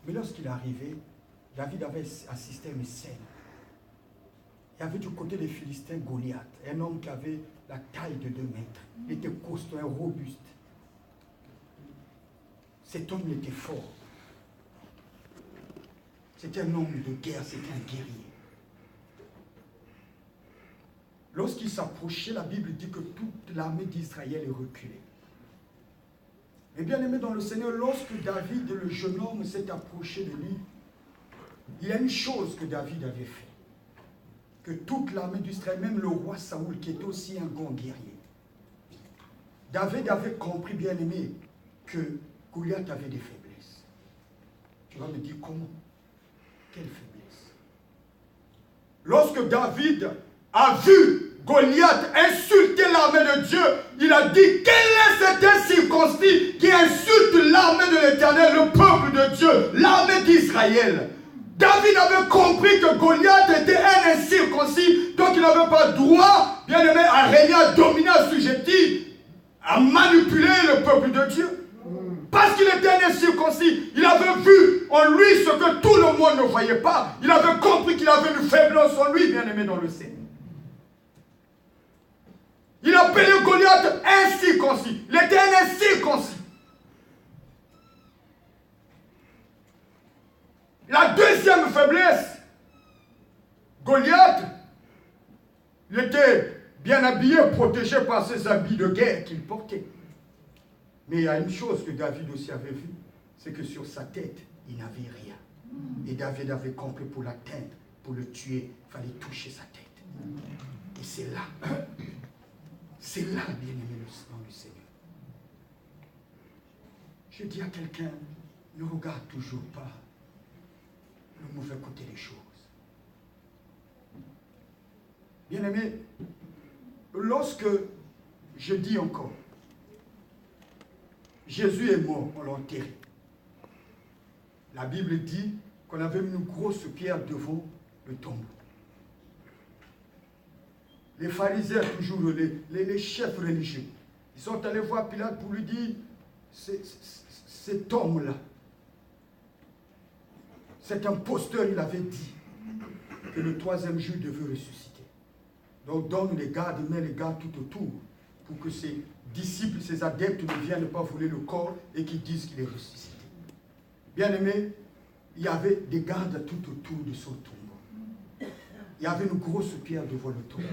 Mais lorsqu'il est arrivé, David avait assisté à une scène. Il y avait du côté des Philistins Goliath, un homme qui avait la taille de 2 mètres. Il était costaud, robuste. Cet homme était fort. C'était un homme de guerre, c'était un guerrier. Lorsqu'il s'approchait, la Bible dit que toute l'armée d'Israël est reculée. Et bien aimé dans le Seigneur, lorsque David, le jeune homme, s'est approché de lui, il y a une chose que David avait fait. Que toute l'armée d'Israël, même le roi Saoul, qui était aussi un grand guerrier, David avait compris, bien aimé, que Goliath avait des faiblesses. Tu vas me dire comment? Quelle faiblesse? Lorsque David a vu Goliath insulter l'armée de Dieu, il a dit, quel est cet incirconcis qui insulte l'armée de l'Éternel, le peuple de Dieu, l'armée d'Israël? David avait compris que Goliath était un incirconcis, donc il n'avait pas droit, bien aimé, à régner, à dominer, à assujettir, à manipuler le peuple de Dieu. Parce qu'il était un incirconcis, il avait vu en lui ce que tout le monde ne voyait pas. Il avait compris qu'il avait une faiblesse en lui, bien aimé dans le Seigneur. Il appelait Goliath incirconcis. Il était un incirconcis. La deuxième faiblesse, Goliath, il était bien habillé, protégé par ses habits de guerre qu'il portait. Mais il y a une chose que David aussi avait vue, c'est que sur sa tête, il n'avait rien. Et David avait compris pour l'atteindre, pour le tuer, il fallait toucher sa tête. Et c'est là, bien aimé dans le Seigneur. Je dis à quelqu'un, ne regarde toujours pas le mauvais côté des choses. Bien aimé, lorsque je dis encore, Jésus est mort, on l'a enterré. La Bible dit qu'on avait mis une grosse pierre devant le tombeau. Les pharisiens, toujours les chefs religieux, ils sont allés voir Pilate pour lui dire, cet homme-là, cet imposteur, il avait dit que le 3e jour devait ressusciter. Donc donne les gardes, mets les gardes tout autour pour que ses disciples, ses adeptes ne viennent pas voler le corps et qu'ils disent qu'il est ressuscité. Bien aimé, il y avait des gardes tout autour de son tombeau. Il y avait une grosse pierre devant le tombeau.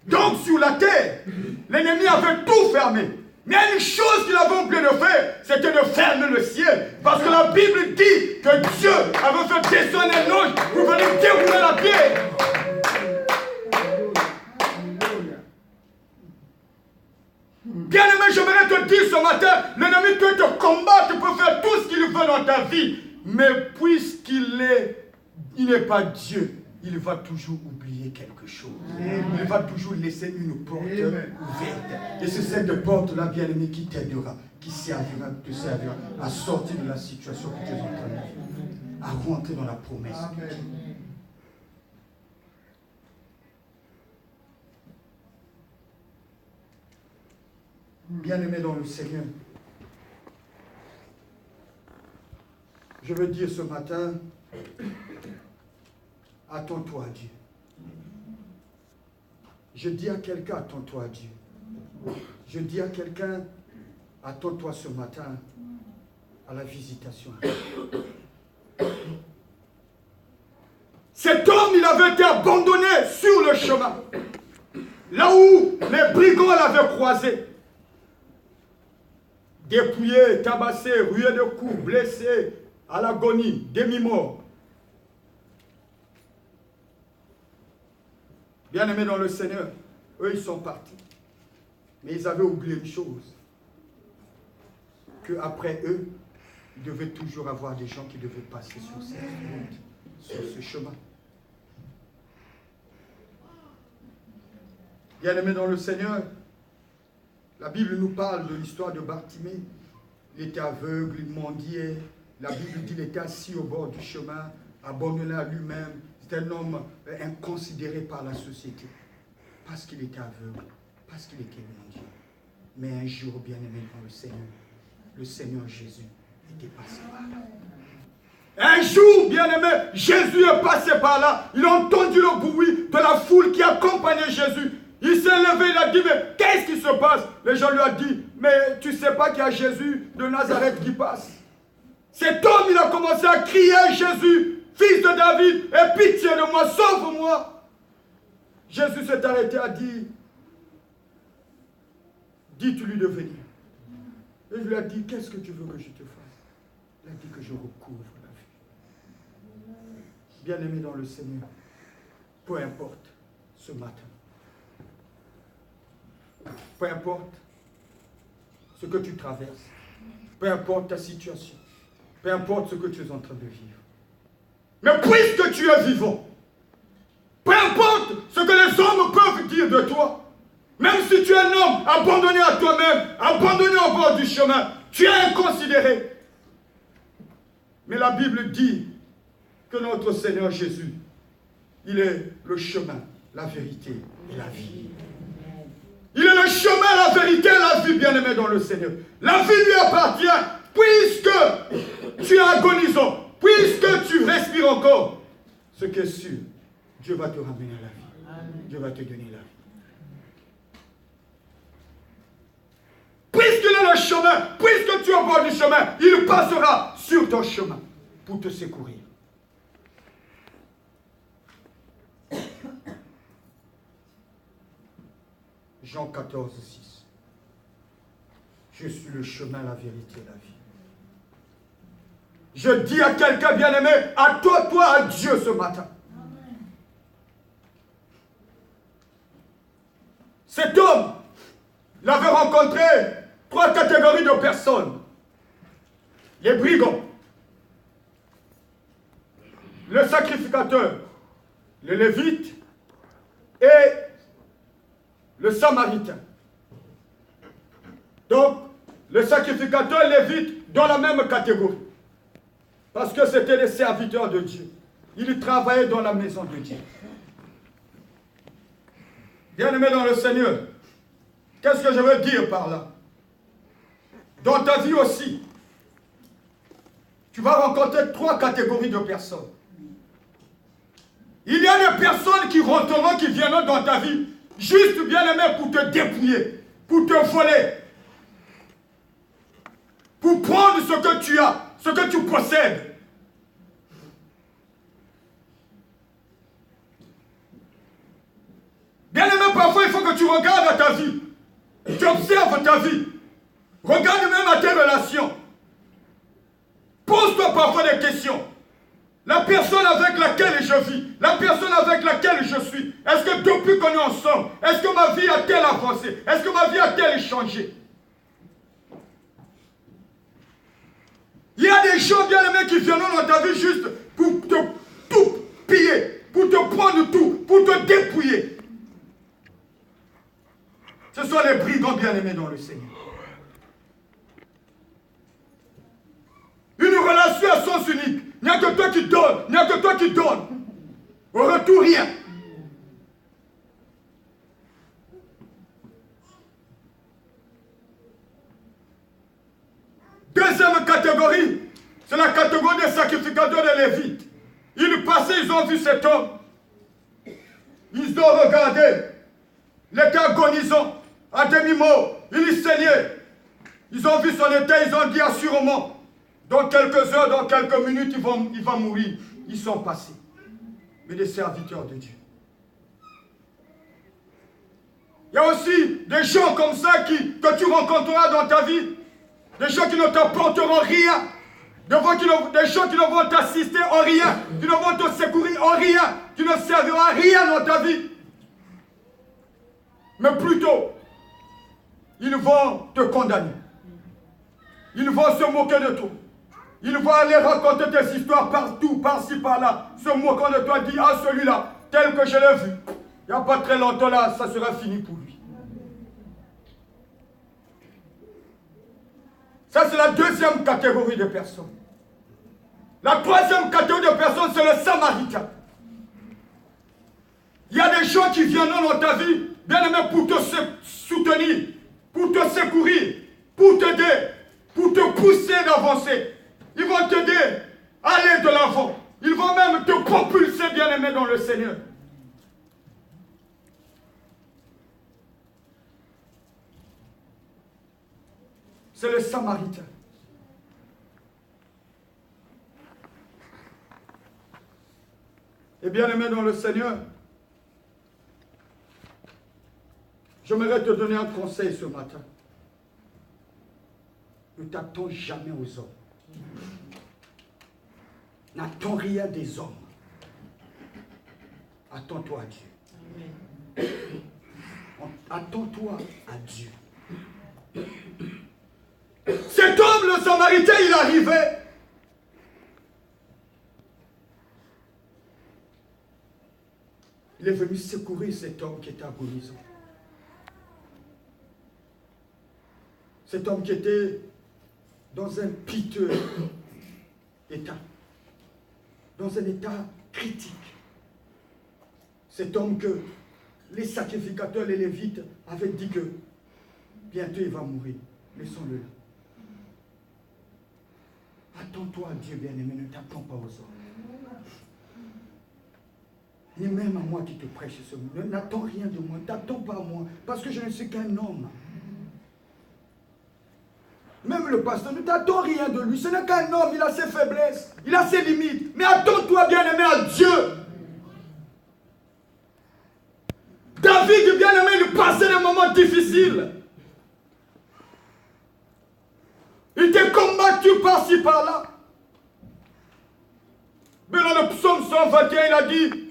Donc sur la terre, l'ennemi avait tout fermé. Mais il y a une chose qu'il avait oublié de faire, c'était de fermer le ciel. Parce que la Bible dit que Dieu avait fait descendre un ange pour venir dérouler la pierre. Bien-aimé, j'aimerais te dire ce matin, l'ennemi peut te combattre, peut faire tout ce qu'il veut dans ta vie. Mais puisqu'il n'est pas Dieu, il va toujours oublier quelque chose. Amen. Il va toujours laisser une porte ouverte. Et c'est cette porte-là, bien-aimé, qui t'aidera, qui te servira à sortir de la situation que tu es en train de vivre, à rentrer dans la promesse de Dieu. Bien-aimé dans le Seigneur, je veux dire ce matin, attends-toi à Dieu. Je dis à quelqu'un, attends-toi à Dieu. Je dis à quelqu'un, attends-toi ce matin à la visitation. Cet homme, il avait été abandonné sur le chemin, là où les brigands l'avaient croisé. Dépouillé, tabassé, rué de coups, blessé, à l'agonie, demi-mort. Bien-aimés dans le Seigneur, eux, ils sont partis. Mais ils avaient oublié une chose. Qu'après eux, il devait toujours avoir des gens qui devaient passer sur cette route, sur ce chemin. Bien-aimés dans le Seigneur, la Bible nous parle de l'histoire de Bartimée. Il était aveugle, il mendiait. La Bible dit qu'il était assis au bord du chemin, abandonné à lui-même. C'était un homme inconsidéré par la société. Parce qu'il était aveugle, parce qu'il était mendiant. Mais un jour, bien-aimé dans le Seigneur Jésus était passé par là. Un jour, bien-aimé, Jésus est passé par là. Il a entendu le bruit de la foule qui accompagnait Jésus. Il s'est levé, il a dit, mais qu'est-ce qui se passe? Les gens lui ont dit, mais tu ne sais pas qu'il y a Jésus de Nazareth qui passe. Cet homme, il a commencé à crier, Jésus, fils de David, aie pitié de moi, sauve-moi. Jésus s'est arrêté, a dit, dites-lui de venir. Et il lui a dit, qu'est-ce que tu veux que je te fasse? Il a dit que je recouvre la vie. Bien-aimé dans le Seigneur, peu importe ce matin, peu importe ce que tu traverses, peu importe ta situation, peu importe ce que tu es en train de vivre. Mais puisque tu es vivant, peu importe ce que les hommes peuvent dire de toi, même si tu es un homme abandonné à toi-même, abandonné au bord du chemin, tu es inconsidéré. Mais la Bible dit que notre Seigneur Jésus, il est le chemin, la vérité et la vie. Il est le chemin, la vérité et la vie, bien-aimé dans le Seigneur. La vie lui appartient, puisque tu es agonisant, puisque tu respires encore. Ce qui est sûr, Dieu va te ramener à la vie. Dieu va te donner la vie. Puisqu'il est le chemin, puisque tu es au bord du chemin, il passera sur ton chemin pour te secourir. Jean 14, 6. Je suis le chemin, la vérité et la vie. Je dis à quelqu'un bien-aimé, à toi, à Dieu ce matin. Amen. Cet homme, il avait rencontré 3 catégories de personnes. Les brigands, le sacrificateur, le lévite et le samaritain. Donc, le sacrificateur et le lévite dans la même catégorie. Parce que c'était les serviteurs de Dieu. Ils travaillaient dans la maison de Dieu. Bien-aimé dans le Seigneur, qu'est-ce que je veux dire par là? Dans ta vie aussi, tu vas rencontrer 3 catégories de personnes. Il y a des personnes qui rentreront, qui viendront dans ta vie, juste bien-aimé pour te dépouiller, pour te voler, pour prendre ce que tu as, ce que tu possèdes. Bien-aimé, parfois il faut que tu regardes ta vie, tu observes ta vie, regarde même à tes relations. Pose-toi parfois des questions. La personne avec laquelle je vis, la personne avec laquelle je suis, est-ce que depuis qu'on est ensemble, est-ce que ma vie a-t-elle avancé? Est-ce que ma vie a-t-elle changé? Il y a des gens bien-aimés qui viendront dans ta vie juste pour te tout piller, pour te prendre tout, pour te dépouiller. Ce sont les brigands bien-aimés dans le Seigneur. Une relation à sens unique. Il n'y a que toi qui donnes. Il n'y a que toi qui donnes. Au retour, rien. Deuxième catégorie, c'est la catégorie des sacrificateurs des Lévites. Ils passaient, ils ont vu cet homme. Ils ont regardé. Il était agonisant, à demi-mort. Il saignait. Ils ont vu son état, ils ont dit assurément. Dans quelques heures, dans quelques minutes, il va mourir. Ils sont passés. Mais des serviteurs de Dieu. Il y a aussi des gens comme ça que tu rencontreras dans ta vie. Des gens qui ne t'apporteront rien. Des gens qui ne vont t'assister en rien. Qui ne vont te secourir en rien. Qui ne serviront à rien dans ta vie. Mais plutôt, ils vont te condamner. Ils vont se moquer de toi. Ils vont aller raconter tes histoires partout, par-ci, par-là, se moquant de toi, dire, ah, celui-là, tel que je l'ai vu, il n'y a pas très longtemps là, ça sera fini pour lui. Ça, c'est la deuxième catégorie de personnes. La troisième catégorie de personnes, c'est le samaritain. Il y a des gens qui viendront dans ta vie, bien aimé, pour te soutenir, pour te secourir, pour t'aider, pour te pousser d'avancer. Ils vont t'aider à aller de bien-aimé dans le Seigneur. C'est le Samaritain. Et bien-aimé dans le Seigneur, j'aimerais te donner un conseil ce matin. Ne t'attends jamais aux hommes. N'attends rien des hommes. Attends-toi à Dieu. Attends-toi à Dieu. Cet homme, le Samaritain, il arrivait. Il est venu secourir cet homme qui était agonisant. Cet homme qui était dans un piteux état. Dans un état critique. Cet homme que les sacrificateurs, les Lévites avaient dit que bientôt il va mourir. Laissons-le là. Attends-toi à Dieu, bien-aimé, ne t'attends pas aux hommes. Ni même à moi qui te prêche ce mot. N'attends rien de moi, ne t'attends pas à moi, parce que je ne suis qu'un homme. Même le pasteur, ne t'attends rien de lui, ce n'est qu'un homme, il a ses faiblesses, il a ses limites. Mais attends-toi, bien-aimé, à Dieu. David, bien-aimé, il passait des moments difficiles. Il était combattu par-ci, par-là. Mais dans le psaume 121, il a dit,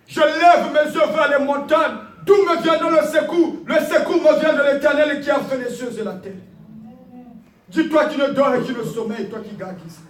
je lève mes yeux vers les montagnes, d'où me vient le secours? Le secours me vient de l'Éternel qui a fait les cieux et la terre. Dis-toi qui ne dors et qui ne sommeille, toi qui gardes Israël.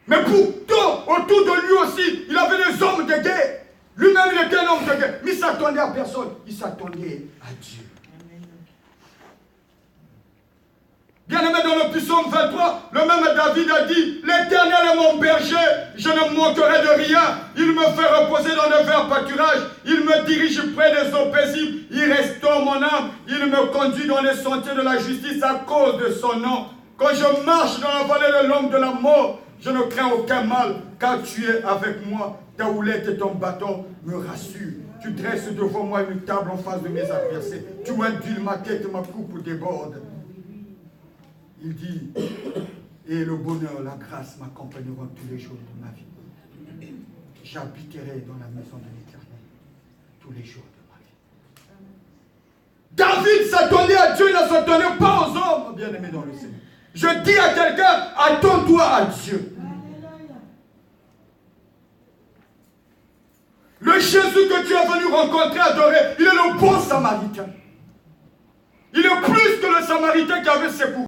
Mais pourtant, autour de lui aussi, il avait des hommes de guerre. Lui-même, il était un homme de guerre. Mais il ne s'attendait à personne. Il s'attendait à Dieu. Bien-aimé, dans le psaume 23, le même David a dit, l'Éternel est mon berger, je ne manquerai de rien. Il me fait reposer dans de verts pâturages. Il me dirige près des eaux paisibles. Il restaure mon âme. Il me conduit dans les sentiers de la justice à cause de son nom. Quand je marche dans la vallée de l'ombre de la mort, je ne crains aucun mal, car tu es avec moi. Ta houlette et ton bâton me rassurent. Tu dresses devant moi une table en face de mes adversaires. Tu induis ma tête, ma coupe déborde. Il dit, et le bonheur, la grâce m'accompagneront tous les jours de ma vie. J'habiterai dans la maison de l'Éternel tous les jours de ma vie. David s'attendait à Dieu, il ne s'attendait pas aux hommes, bien-aimés dans le Seigneur. Je dis à quelqu'un, attends-toi à Dieu. Le Jésus que tu es venu rencontrer, adorer, il est le bon Samaritain. Il est plus que le Samaritain qui avait secouru.